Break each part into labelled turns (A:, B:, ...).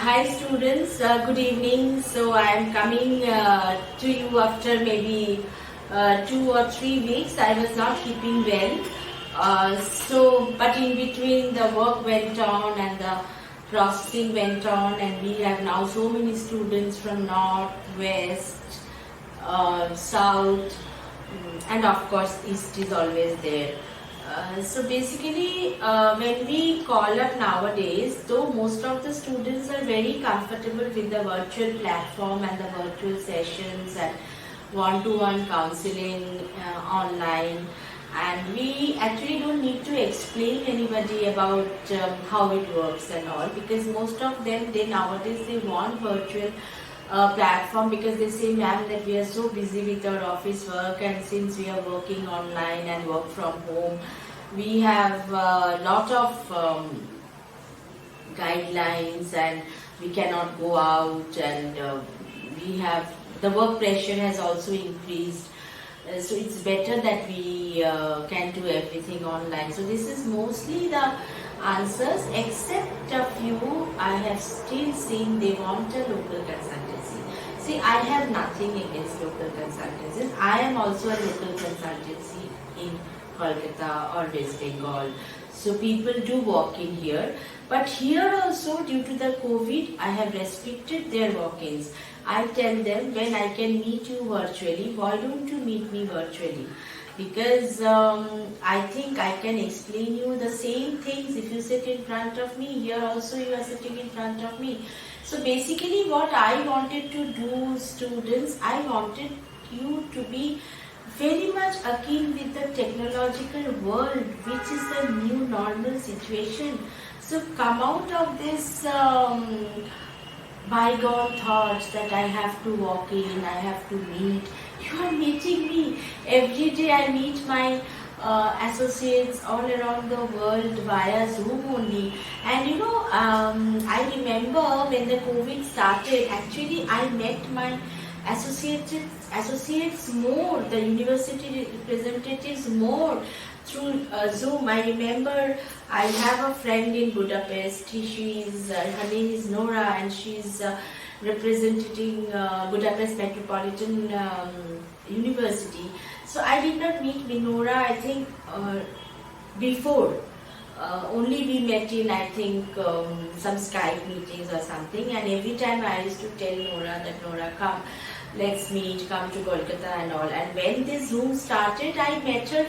A: Hi students, good evening. So I am coming to you after maybe 2 or 3 weeks. I was not keeping well. But in between the work went on and the processing went on, and we have now so many students from north, west, south, and of course east is always there. So basically, when we call up nowadays, though most of the students are very comfortable with the virtual platform and the virtual sessions and one-to-one counseling online, and we actually don't need to explain anybody about how it works and all, because most of them, nowadays they want virtual platform, because they say, ma'am, that we are so busy with our office work, and since we are working online and work from home, we have a lot of guidelines and we cannot go out, and we have the work pressure has also increased. So it's better that we can do everything online. So this is mostly the answers, except a few I have still seen they want a local consultancy. See, I have nothing against local consultancies. I am also a local consultancy in Kolkata or West Bengal. So people do walk in here. But here also, due to the COVID, I have restricted their walk-ins. I tell them, when I can meet you virtually, why don't you meet me virtually? Because I think I can explain you the same things if you sit in front of me. Here also you are sitting in front of me. So basically what I wanted to do, students, I wanted you to be very much akin with the technological world, which is the new normal situation. So come out of this bygone thoughts that I have to walk in, I have to meet. You are meeting me. Every day I meet my associates all around the world via Zoom only. And I remember when the COVID started, actually I met my associates more, the university representatives more through Zoom. I remember I have a friend in Budapest. Her name is Nora, and she's representing Budapest Metropolitan University. So I did not meet Nora, I think, before. Only we met in, I think, some Skype meetings or something, and every time I used to tell Nora that, Nora, come, let's meet, come to Kolkata and all. And when this Zoom started, I met her.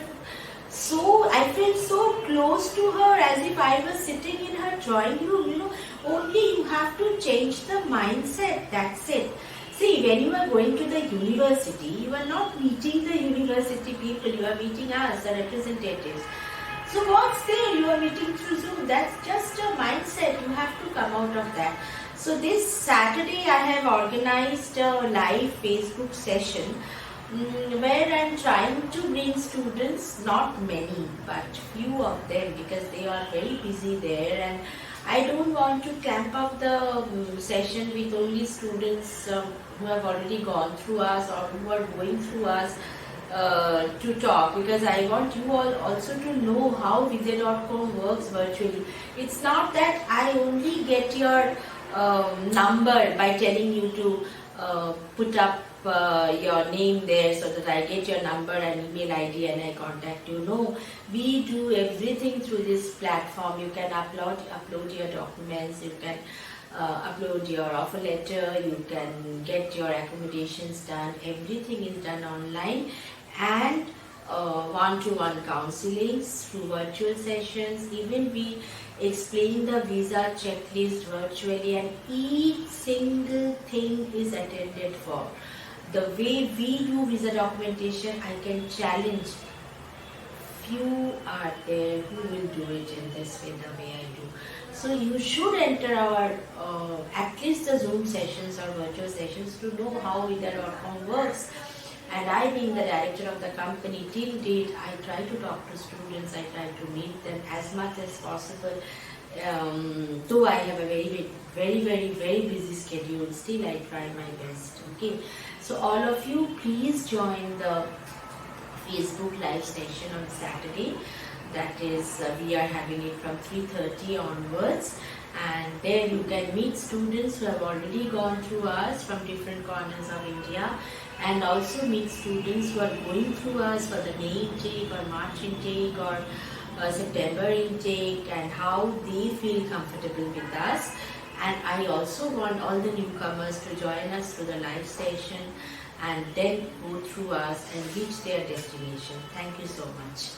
A: So I felt so close to her, as if I was sitting in her drawing room. Only you have to change the mindset, that's it. See, when you are going to the university, you are not meeting the university people, you are meeting us, the representatives. So what's there? You are meeting through Zoom. That's just a mindset. You have to come out of that. So this Saturday I have organized a live Facebook session where I'm trying to bring students, not many, but few of them, because they are very busy there, and I don't want to clamp up the session with only students who have already gone through us or who are going through us to talk, because I want you all also to know how Vidya.com works virtually. It's not that I only get your number by telling you to put up your name there so that I get your number and email ID and I contact you. No, we do everything through this platform. You can upload your documents, you can upload your offer letter, you can get your accommodations done. Everything is done online, and one-to-one counselings through virtual sessions. Even we explain the visa checklist virtually, and each single thing is attended for. The way we do visa documentation, I can challenge, few are there who will do it in this way, the way I do. So you should enter our at least the Zoom sessions or virtual sessions to know how Vidya.com works. And I, being the director of the company, till date I try to talk to students, I try to meet them as much as possible. Though I have a very busy schedule, still I try my best. Okay, so all of you, please join the Facebook live session on Saturday. that is we are having it from 3:30 onwards, and there you can meet students who have already gone through us from different corners of India, and also meet students who are going through us for the May intake or March intake or September intake, and how they feel comfortable with us. And I also want all the newcomers to join us to the live session and then go through us and reach their destination. Thank you so much.